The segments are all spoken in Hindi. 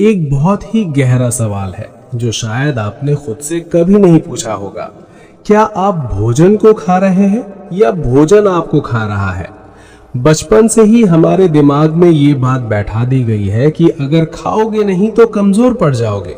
एक बहुत ही गहरा सवाल है जो शायद आपने खुद से कभी नहीं पूछा होगा। क्या आप भोजन को खा रहे हैं या भोजन आपको खा रहा है? बचपन से ही हमारे दिमाग में ये बात बैठा दी गई है कि अगर खाओगे नहीं तो कमजोर पड़ जाओगे।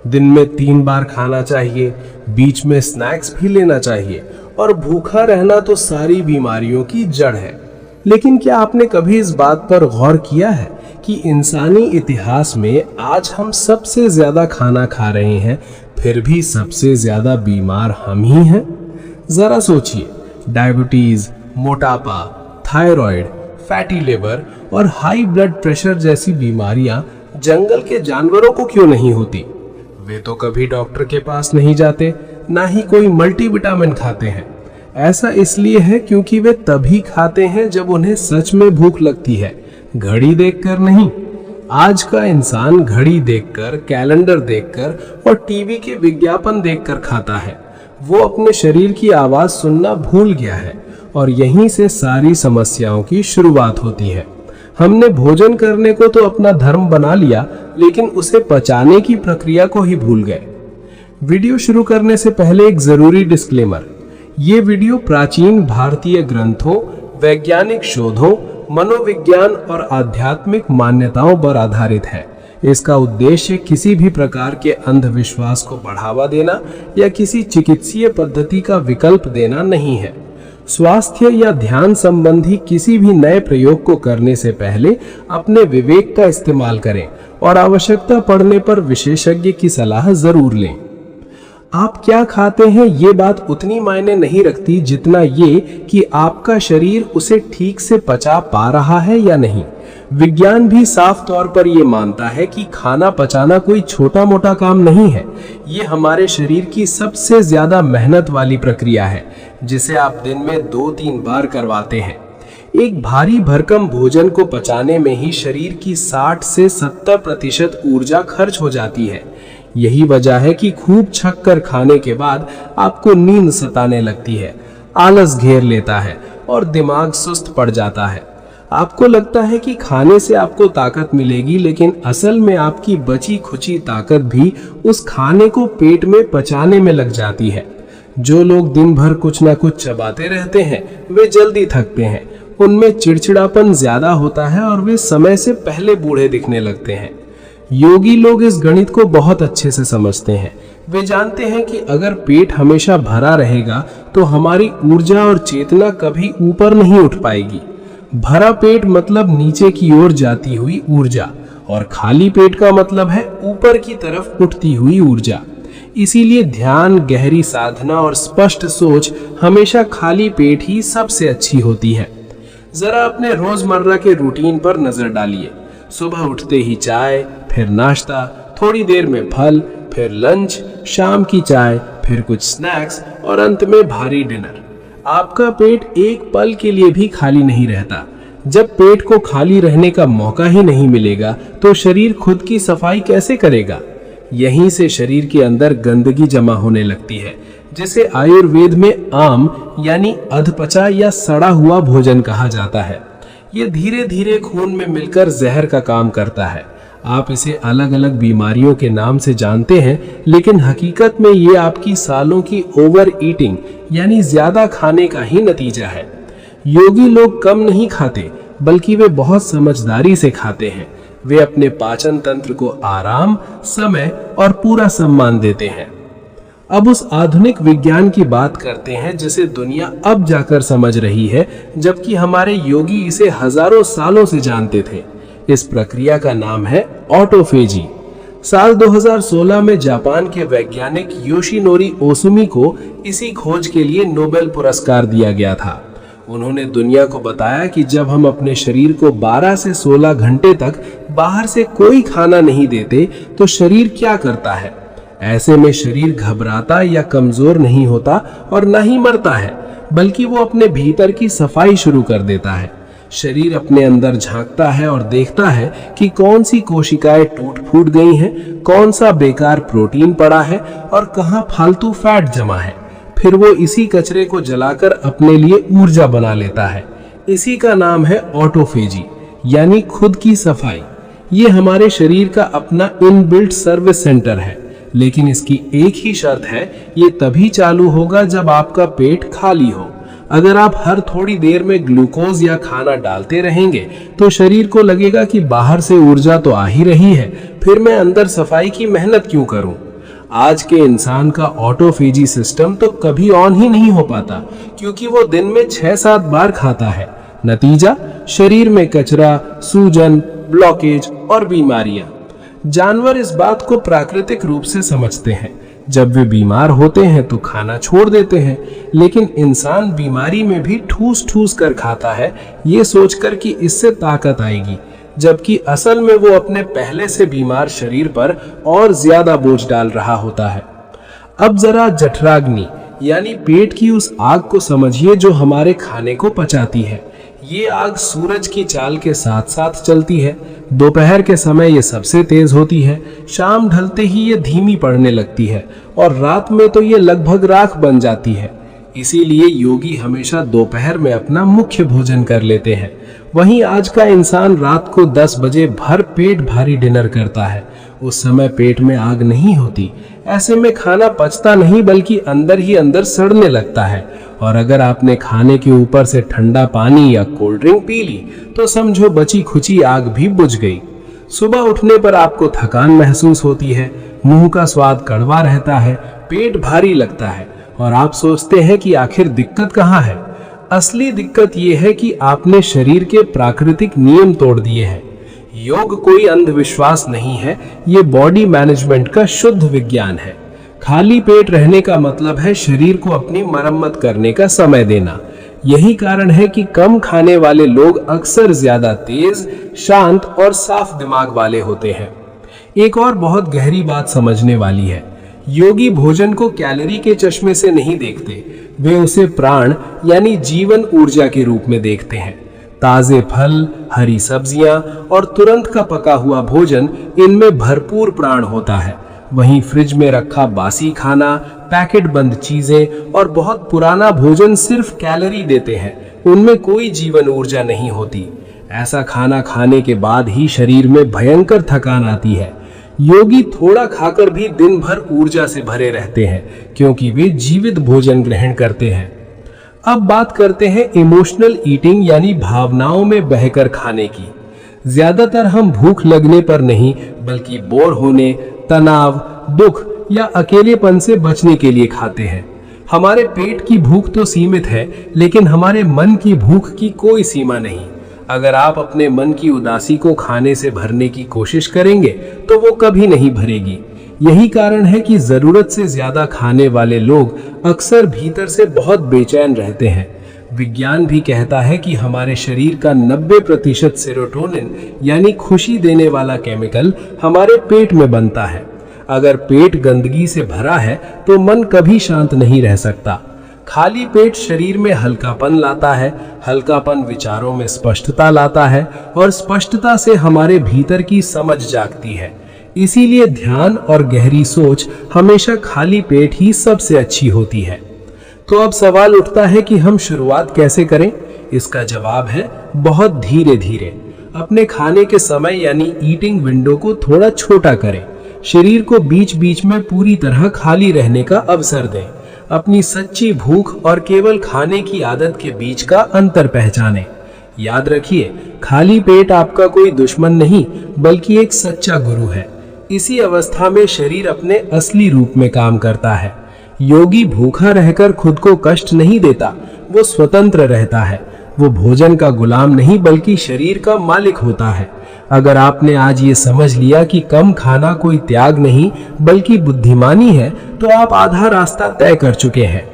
दिन में 3 बार खाना चाहिए, बीच में स्नैक्स भी लेना चाहिए और भूखा रहना तो सारी बीमारियों की जड़ है। लेकिन क्या आपने कभी इस बात पर गौर किया है कि इंसानी इतिहास में आज हम सबसे ज्यादा खाना खा रहे हैं, फिर भी सबसे ज्यादा बीमार हम ही हैं? जरा सोचिए, डायबिटीज, मोटापा, थायराइड, फैटी लिवर और हाई ब्लड प्रेशर जैसी बीमारियां जंगल के जानवरों को क्यों नहीं होती? वे तो कभी डॉक्टर के पास नहीं जाते, ना ही कोई मल्टीविटामिन खाते हैं। ऐसा इसलिए है क्योंकि वे तभी खाते हैं जब उन्हें सच में भूख लगती है, घड़ी देखकर नहीं। आज का इंसान घड़ी देखकर, कैलेंडर देखकर और टीवी के विज्ञापन देखकर खाता है। वो अपने शरीर की आवाज सुनना भूल गया है और यहीं से सारी समस्याओं की शुरुआत होती है। हमने भोजन करने को तो अपना धर्म बना लिया, लेकिन उसे पचाने की प्रक्रिया को ही भूल गए। वीडियो शुरू करने से पहले एक जरूरी डिस्क्लेमर। ये वीडियो प्राचीन भारतीय ग्रंथों, वैज्ञानिक शोधों, मनोविज्ञान और आध्यात्मिक मान्यताओं पर आधारित है। इसका उद्देश्य किसी भी प्रकार के अंधविश्वास को बढ़ावा देना या किसी चिकित्सीय पद्धति का विकल्प देना नहीं है। स्वास्थ्य या ध्यान संबंधी किसी भी नए प्रयोग को करने से पहले अपने विवेक का इस्तेमाल करें और आवश्यकता पड़ने पर विशेषज्ञ की सलाह जरूर लें। आप क्या खाते हैं ये बात उतनी मायने नहीं रखती जितना ये कि आपका शरीर उसे ठीक से पचा पा रहा है या नहीं। विज्ञान भी साफ तौर पर यह मानता है कि खाना पचाना कोई छोटा मोटा काम नहीं है। ये हमारे शरीर की सबसे ज्यादा मेहनत वाली प्रक्रिया है, जिसे आप दिन में 2-3 बार करवाते हैं। एक भारी भरकम भोजन को पचाने में ही शरीर की 60 से 70% ऊर्जा खर्च हो जाती है। यही वजह है कि खूब छक कर खाने के बाद आपको नींद सताने लगती है, आलस घेर लेता है और दिमाग सुस्त पड़ जाता है। आपको लगता है कि खाने से आपको ताकत मिलेगी, लेकिन असल में आपकी बची खुची ताकत भी उस खाने को पेट में पचाने में लग जाती है। जो लोग दिन भर कुछ ना कुछ चबाते रहते हैं, वे जल्दी थकते हैं, उनमें चिड़चिड़ापन ज्यादा होता है और वे समय से पहले बूढ़े दिखने लगते हैं। योगी लोग इस गणित को बहुत अच्छे से समझते हैं। वे जानते हैं कि अगर पेट हमेशा भरा रहेगा तो हमारी ऊर्जा और चेतना कभी ऊपर नहीं उठ पाएगी। भरा पेट मतलब नीचे की ओर जाती हुई ऊर्जा और खाली पेट का मतलब है ऊपर की तरफ उठती हुई ऊर्जा। इसीलिए ध्यान, गहरी साधना और स्पष्ट सोच हमेशा खाली पेट ही सबसे अच्छी होती है। जरा अपने रोजमर्रा के रूटीन पर नजर डालिए। सुबह उठते ही चाय, फिर नाश्ता, थोड़ी देर में फल, फिर लंच, शाम की चाय, फिर कुछ स्नैक्स और अंत में भारी डिनर। आपका पेट एक पल के लिए भी खाली नहीं रहता। जब पेट को खाली रहने का मौका ही नहीं मिलेगा तो शरीर खुद की सफाई कैसे करेगा? यहीं से शरीर के अंदर गंदगी जमा होने लगती है, जिसे आयुर्वेद में आम यानी अधपचा या सड़ा हुआ भोजन कहा जाता है। ये धीरे धीरे खून में मिलकर जहर का काम करता है। आप इसे अलग अलग बीमारियों के नाम से जानते हैं, लेकिन हकीकत में ये आपकी सालों की ओवर ईटिंग यानी ज्यादा खाने का ही नतीजा है। योगी लोग कम नहीं खाते, बल्कि वे बहुत समझदारी से खाते हैं। वे अपने पाचन तंत्र को आराम, समय और पूरा सम्मान देते हैं। अब उस आधुनिक विज्ञान की बात करते हैं जिसे दुनिया अब जाकर समझ रही है, जबकि हमारे योगी इसे हजारों सालों से जानते थे। इस प्रक्रिया का नाम है ऑटोफेजी। साल 2016 में जापान के वैज्ञानिक योशिनोरी ओसुमी को इसी खोज के लिए नोबेल पुरस्कार दिया गया था। उन्होंने दुनिया को बताया कि जब हम अपने शरीर को 12 से 16 घंटे तक बाहर से कोई खाना नहीं देते तो शरीर क्या करता है। ऐसे में शरीर घबराता या कमजोर नहीं होता और न ही मरता है, बल्कि वो अपने भीतर की सफाई शुरू कर देता है। शरीर अपने अंदर झांकता है और देखता है कि कौन सी कोशिकाएं टूट फूट गई हैं, कौन सा बेकार प्रोटीन पड़ा है और कहाँ फालतू फैट जमा है। फिर वो इसी कचरे को जलाकर अपने लिए ऊर्जा बना लेता है। इसी का नाम है ऑटोफेजी यानी खुद की सफाई। ये हमारे शरीर का अपना इनबिल्ट सर्विस सेंटर है, लेकिन इसकी एक ही शर्त है, ये तभी चालू होगा जब आपका पेट खाली हो। अगर आप हर थोड़ी देर में ग्लूकोज या खाना डालते रहेंगे तो शरीर को लगेगा कि बाहर से ऊर्जा तो आ ही रही है, फिर मैं अंदर सफाई की मेहनत क्यों करूं। आज के इंसान का ऑटोफेजी सिस्टम तो कभी ऑन ही नहीं हो पाता, क्योंकि वो दिन में 6-7 बार खाता है। नतीजा, शरीर में कचरा, सूजन, ब्लॉकेज और बीमारियां। जानवर इस बात को प्राकृतिक रूप से समझते हैं। जब वे बीमार होते हैं तो खाना छोड़ देते हैं, लेकिन इंसान बीमारी में भी ठूस ठूस कर खाता है, ये सोचकर कि इससे ताकत आएगी, जबकि असल में वो अपने पहले से बीमार शरीर पर और ज्यादा बोझ डाल रहा होता है। अब जरा जठराग्नि यानी पेट की उस आग को समझिए जो हमारे खाने को पचाती है। ये आग सूरज की चाल के साथ साथ चलती है। दोपहर के समय ये सबसे तेज होती है, शाम ढलते ही ये धीमी पड़ने लगती है और रात में तो ये लगभग राख बन जाती है। इसीलिए योगी हमेशा दोपहर में अपना मुख्य भोजन कर लेते हैं। वहीं आज का इंसान रात को 10 बजे भर पेट भारी डिनर करता है। उस समय पेट में आग नहीं होती, ऐसे में खाना पचता नहीं बल्कि अंदर ही अंदर सड़ने लगता है। और अगर आपने खाने के ऊपर से ठंडा पानी या कोल्ड ड्रिंक पी ली तो समझो बची खुची आग भी बुझ गई। सुबह उठने पर आपको थकान महसूस होती है, मुंह का स्वाद कड़वा रहता है, पेट भारी लगता है और आप सोचते हैं कि आखिर दिक्कत कहाँ है। असली दिक्कत यह है कि आपने शरीर के प्राकृतिक नियम तोड़ दिए हैं। योग कोई अंधविश्वास नहीं है, ये बॉडी मैनेजमेंट का शुद्ध विज्ञान है। खाली पेट रहने का मतलब है शरीर को अपनी मरम्मत करने का समय देना। यही कारण है कि कम खाने वाले लोग अक्सर ज्यादा तेज, शांत और साफ दिमाग वाले होते हैं। एक और बहुत गहरी बात समझने वाली है। योगी भोजन को कैलोरी के चश्मे से नहीं देखते, वे उसे प्राण यानी जीवन ऊर्जा के रूप में देखते हैं। ताजे फल, हरी सब्जियां और तुरंत का पका हुआ भोजन, इनमें भरपूर प्राण होता है। वहीं फ्रिज में रखा बासी खाना, पैकेट बंद चीजें और बहुत पुराना भोजन सिर्फ कैलोरी देते हैं, उनमें कोई जीवन ऊर्जा नहीं होती। ऐसा खाना खाने के बाद ही शरीर में भयंकर थकान आती है। योगी थोड़ा खाकर भी दिन भर ऊर्जा से भरे रहते हैं, क्योंकि वे जीवित भोजन ग्रहण करते हैं। अब बात करते हैं इमोशनल ईटिंग यानी भावनाओं में बहकर खाने की। ज्यादातर हम भूख लगने पर नहीं बल्कि बोर होने, तनाव, दुख या अकेलेपन से बचने के लिए खाते हैं। हमारे पेट की भूख तो सीमित है, लेकिन हमारे मन की भूख की कोई सीमा नहीं। अगर आप अपने मन की उदासी को खाने से भरने की कोशिश करेंगे तो वो कभी नहीं भरेगी। यही कारण है कि जरूरत से ज्यादा खाने वाले लोग अक्सर भीतर से बहुत बेचैन रहते हैं। विज्ञान भी कहता है कि हमारे शरीर का 90% सेरोटोनिन यानी खुशी देने वाला केमिकल हमारे पेट में बनता है। अगर पेट गंदगी से भरा है तो मन कभी शांत नहीं रह सकता। खाली पेट शरीर में हल्कापन लाता है, हल्कापन विचारों में स्पष्टता लाता है और स्पष्टता से हमारे भीतर की समझ जागती है। इसीलिए ध्यान और गहरी सोच हमेशा खाली पेट ही सबसे अच्छी होती है। तो अब सवाल उठता है कि हम शुरुआत कैसे करें? इसका जवाब है बहुत धीरे धीरे। अपने खाने के समय यानी ईटिंग विंडो को थोड़ा छोटा करें। शरीर को बीच बीच में पूरी तरह खाली रहने का अवसर दें। अपनी सच्ची भूख और केवल खाने की आदत के बीच का अंतर पहचानें। याद रखिए, खाली पेट आपका कोई दुश्मन नहीं बल्कि एक सच्चा गुरु है। इसी अवस्था में शरीर अपने असली रूप में काम करता है। योगी भूखा रहकर खुद को कष्ट नहीं देता, वो स्वतंत्र रहता है। वो भोजन का गुलाम नहीं बल्कि शरीर का मालिक होता है। अगर आपने आज ये समझ लिया कि कम खाना कोई त्याग नहीं बल्कि बुद्धिमानी है, तो आप आधा रास्ता तय कर चुके हैं।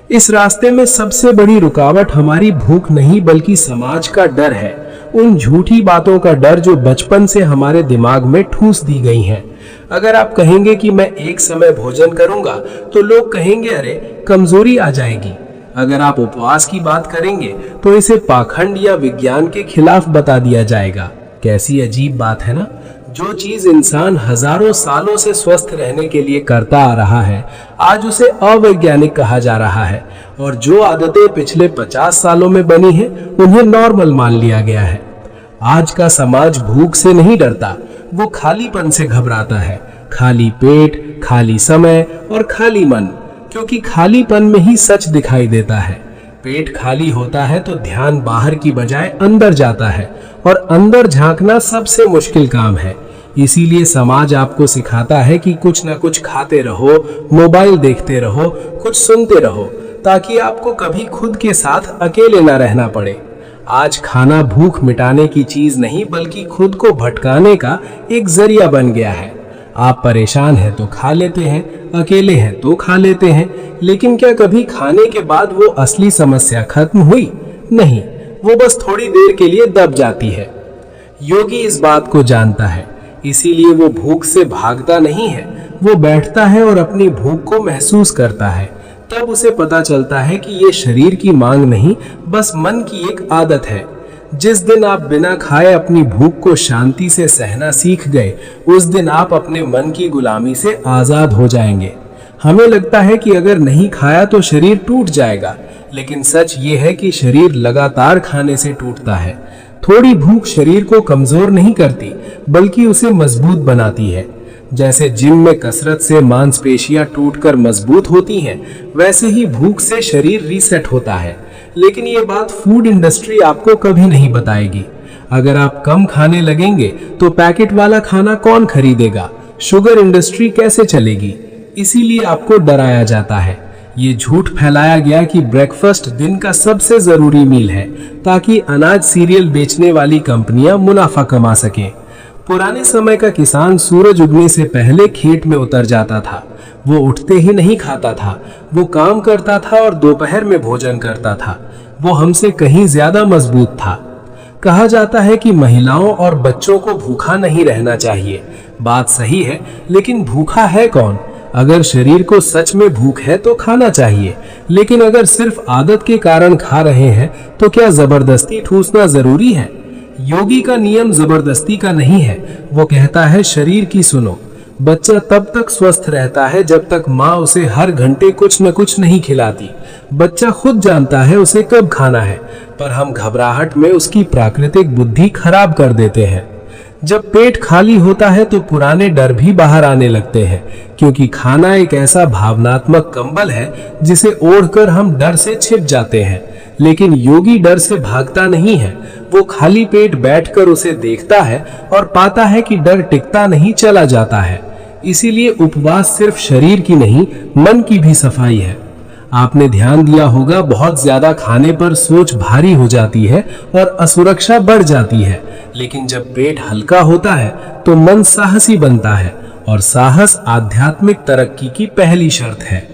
इस रास्ते में सबसे बड़ी रुकावट हमारी भूख नहीं बल्कि समाज का डर है। उन झूठी बातों का डर जो बचपन से हमारे दिमाग में ठूस दी गई हैं। अगर आप कहेंगे कि मैं एक समय भोजन करूंगा तो लोग कहेंगे अरे कमजोरी आ जाएगी। अगर आप उपवास की बात करेंगे तो इसे पाखंड या विज्ञान के खिलाफ बता दिया जाएगा। कैसी अजीब बात है ना। जो चीज इंसान हजारों सालों से स्वस्थ रहने के लिए करता आ रहा है, आज उसे अवैज्ञानिक कहा जा रहा है, और जो आदतें पिछले 50 सालों में बनी हैं, उन्हें नॉर्मल मान लिया गया है। आज का समाज भूख से नहीं डरता, वो खालीपन से घबराता है। खाली पेट, खाली समय और खाली मन, क्योंकि खालीपन में ही सच दिखाई देता है। पेट खाली होता है तो ध्यान बाहर की बजाय अंदर जाता है, और अंदर झांकना सबसे मुश्किल काम है। इसीलिए समाज आपको सिखाता है कि कुछ ना कुछ खाते रहो, मोबाइल देखते रहो, कुछ सुनते रहो, ताकि आपको कभी खुद के साथ अकेले ना रहना पड़े। आज खाना भूख मिटाने की चीज नहीं, बल्कि खुद को भटकाने का एक जरिया बन गया है। आप परेशान हैं तो खा लेते हैं, अकेले हैं तो खा लेते हैं, लेकिन क्या कभी खाने के बाद वो असली समस्या खत्म हुई? नहीं, वो बस थोड़ी देर के लिए दब जाती है। योगी इस बात को जानता है, इसीलिए वो भूख से भागता नहीं है, वो बैठता है और अपनी भूख को महसूस करता है। तब उसे पता चलता है कि ये शरीर की मांग नहीं, बस मन की एक आदत है। जिस दिन आप बिना खाए अपनी भूख को शांति से सहना सीख गए, उस दिन आप अपने मन की गुलामी से आजाद हो जाएंगे। हमें लगता है कि अगर नहीं खाया तो शरीर टूट जाएगा, लेकिन सच ये है कि शरीर लगातार खाने से टूटता है। थोड़ी भूख शरीर को कमजोर नहीं करती, बल्कि उसे मजबूत बनाती है। जैसे जिम में कसरत से मांसपेशियां टूटकर मजबूत होती हैं, वैसे ही भूख से शरीर रीसेट होता है। लेकिन ये बात फूड इंडस्ट्री आपको कभी नहीं बताएगी। अगर आप कम खाने लगेंगे तो पैकेट वाला खाना कौन खरीदेगा? शुगर इंडस्ट्री कैसे चलेगी? इसीलिए आपको डराया जाता है। ये झूठ फैलाया गया कि ब्रेकफास्ट दिन का सबसे जरूरी मील है, ताकि अनाज सीरियल बेचने वाली कंपनियां मुनाफा कमा सकें। पुराने समय का किसान सूरज उगने से पहले खेत में उतर जाता था। वो उठते ही नहीं खाता था, वो काम करता था और दोपहर में भोजन करता था। वो हमसे कहीं ज्यादा मजबूत था। कहा जाता है कि महिलाओं और बच्चों को भूखा नहीं रहना चाहिए। बात सही है, लेकिन भूखा है कौन? अगर शरीर को सच में भूख है तो खाना चाहिए, लेकिन अगर सिर्फ आदत के कारण खा रहे हैं तो क्या जबरदस्ती ठूसना जरूरी है? योगी का नियम जबरदस्ती का नहीं है। वो कहता है, शरीर की सुनो। बच्चा तब तक स्वस्थ रहता है जब तक माँ उसे हर घंटे कुछ न कुछ नहीं खिलाती। बच्चा खुद जानता है उसे कब खाना है, पर हम घबराहट में उसकी प्राकृतिक बुद्धि खराब कर देते हैं। जब पेट खाली होता है तो पुराने डर भी बाहर आने लगते हैं, क्योंकि खाना एक ऐसा भावनात्मक कंबल है जिसे ओढ़कर हम डर से छिप जाते हैं। लेकिन योगी डर से भागता नहीं है, वो खाली पेट बैठकर उसे देखता है और पाता है कि डर टिकता नहीं, चला जाता है। इसीलिए उपवास सिर्फ शरीर की नहीं, मन की भी सफाई है। आपने ध्यान दिया होगा, बहुत ज्यादा खाने पर सोच भारी हो जाती है और असुरक्षा बढ़ जाती है, लेकिन जब पेट हल्का होता है तो मन साहसी बनता है, और साहस आध्यात्मिक तरक्की की पहली शर्त है।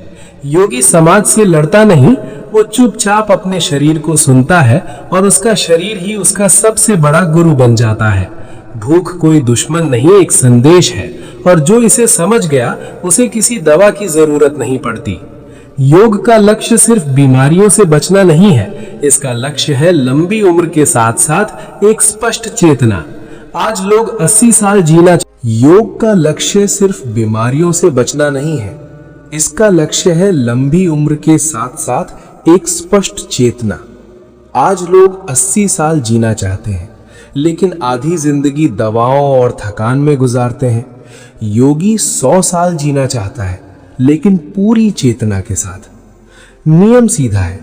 योगी समाज से लड़ता नहीं, वो चुपचाप अपने शरीर को सुनता है और उसका शरीर ही उसका सबसे बड़ा गुरु बन जाता है। भूख कोई दुश्मन नहीं, एक संदेश है, और जो इसे समझ गया उसे किसी दवा की जरूरत नहीं पड़ती। योग का लक्ष्य सिर्फ बीमारियों से बचना नहीं है, इसका लक्ष्य है लंबी उम्र के साथ साथ एक स्पष्ट चेतना। आज लोग 80 साल जीना। योग का लक्ष्य सिर्फ बीमारियों से बचना नहीं है, इसका लक्ष्य है लंबी उम्र के साथ साथ एक स्पष्ट चेतना। आज लोग 80 साल जीना चाहते हैं, लेकिन आधी जिंदगी दवाओं और थकान में गुजारते हैं। योगी 100 साल जीना चाहता है, लेकिन पूरी चेतना के साथ। नियम सीधा है,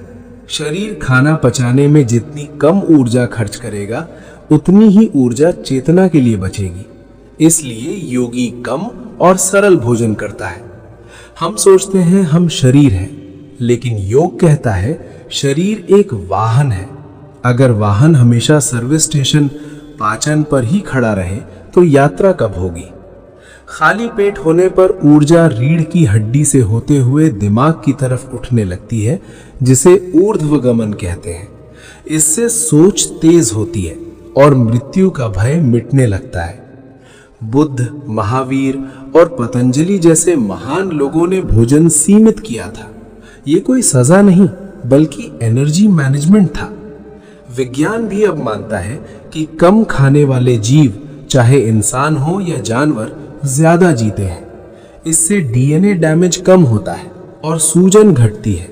शरीर खाना पचाने में जितनी कम ऊर्जा खर्च करेगा, उतनी ही ऊर्जा चेतना के लिए बचेगी। इसलिए योगी कम और सरल भोजन करता है। हम सोचते हैं हम शरीर हैं, लेकिन योग कहता है शरीर एक वाहन है। अगर वाहन हमेशा सर्विस स्टेशन पाचन पर ही खड़ा रहे तो यात्रा कब होगी? खाली पेट होने पर ऊर्जा रीढ़ की हड्डी से होते हुए दिमाग की तरफ उठने लगती है, जिसे ऊर्ध्वगमन कहते हैं। इससे सोच तेज होती है और मृत्यु का भय मिटने लगता है। बुद्ध, महावीर और पतंजलि जैसे महान लोगों ने भोजन सीमित किया था। ये कोई सजा नहीं, बल्कि एनर्जी मैनेजमेंट था। विज्ञान भी अब मानता है कि कम खाने वाले जीव, चाहे इंसान हो या जानवर, ज्यादा जीते हैं। इससे डीएनए डैमेज कम होता है और सूजन घटती है।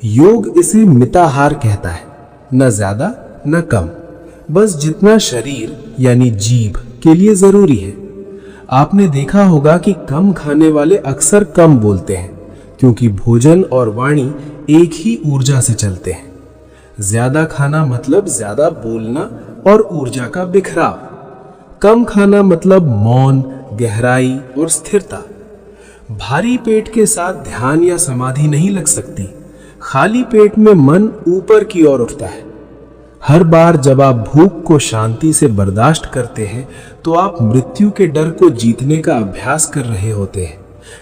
योग इसे मिताहार कहता है, न ज्यादा न कम। बस जितना शरीर यानी जीभ के लिए जरूरी है। आपने देखा होगा कि कम खाने वाले अक्सर कम बोलते हैं, क्योंकि भोजन और वाणी एक ही ऊर्जा से चलते हैं। ज्यादा खाना मतलब ज्यादा बोलना और ऊर्जा का बिखराव। कम खाना मतलब मौन, गहराई और स्थिरता। भारी पेट के साथ ध्यान या समाधि नहीं लग सकती। खाली पेट में मन ऊपर की ओर उठता है। हर बार जब आप भूख को शांति से बर्दाश्त करते हैं तो आप मृत्यु के डर को जीतने का अभ्यास कर रहे होते हैं,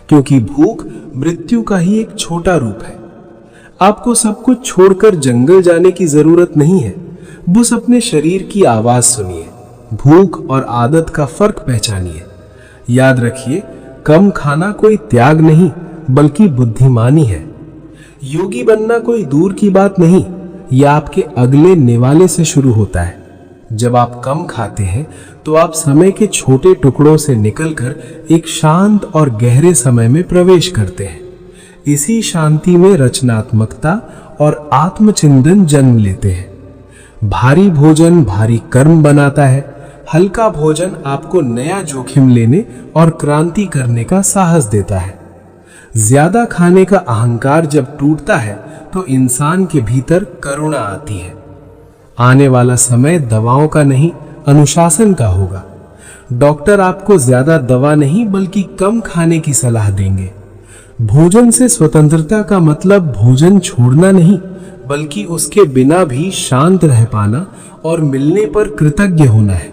क्योंकि भूख मृत्यु का ही एक छोटा रूप है। आपको सब कुछ छोड़कर जंगल जाने की जरूरत नहीं है। बस अपने शरीर की आवाज सुनिए, भूख और आदत का फर्क पहचानिए। याद रखिए, कम खाना कोई त्याग नहीं बल्कि बुद्धिमानी है। योगी बनना कोई दूर की बात नहीं, यह आपके अगले निवाले से शुरू होता है। जब आप कम खाते हैं तो आप समय के छोटे टुकड़ों से निकलकर एक शांत और गहरे समय में प्रवेश करते हैं। इसी शांति में रचनात्मकता और आत्मचिंतन जन्म लेते हैं। भारी भोजन भारी कर्म बनाता है, हल्का भोजन आपको नया जोखिम लेने और क्रांति करने का साहस देता है। ज्यादा खाने का अहंकार जब टूटता है तो इंसान के भीतर करुणा आती है। आने वाला समय दवाओं का नहीं, अनुशासन का होगा। डॉक्टर आपको ज्यादा दवा नहीं बल्कि कम खाने की सलाह देंगे। भोजन से स्वतंत्रता का मतलब भोजन छोड़ना नहीं बल्कि उसके बिना भी शांत रह पाना और मिलने पर कृतज्ञ होना है।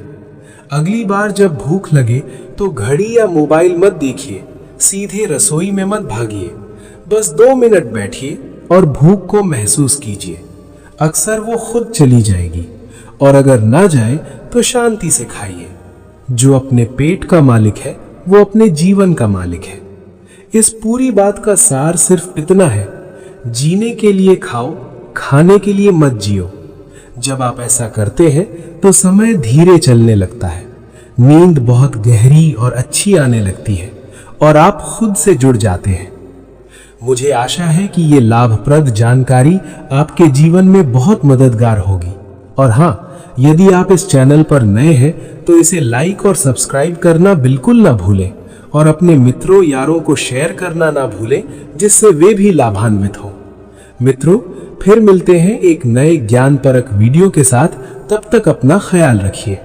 अगली बार जब भूख लगे तो घड़ी या मोबाइल मत देखिए, सीधे रसोई में मत भागिए। बस 2 मिनट बैठिए और भूख को महसूस कीजिए। अक्सर वो खुद चली जाएगी, और अगर ना जाए तो शांति से खाइए। जो अपने पेट का मालिक है वो अपने जीवन का मालिक है। इस पूरी बात का सार सिर्फ इतना है, जीने के लिए खाओ, खाने के लिए मत जियो। जब आप ऐसा करते हैं तो समय धीरे चलने लगता है, नींद बहुत गहरी और अच्छी आने लगती है और आप खुद से जुड़ जाते हैं। मुझे आशा है कि ये लाभप्रद जानकारी आपके जीवन में बहुत मददगार होगी। और हाँ, यदि आप इस चैनल पर नए हैं तो इसे लाइक और सब्सक्राइब करना बिल्कुल ना भूलें, और अपने मित्रों यारों को शेयर करना ना भूलें, जिससे वे भी लाभान्वित हों। मित्रों, फिर मिलते हैं एक नए ज्ञानपरक वीडियो के साथ। तब तक अपना ख्याल रखिए।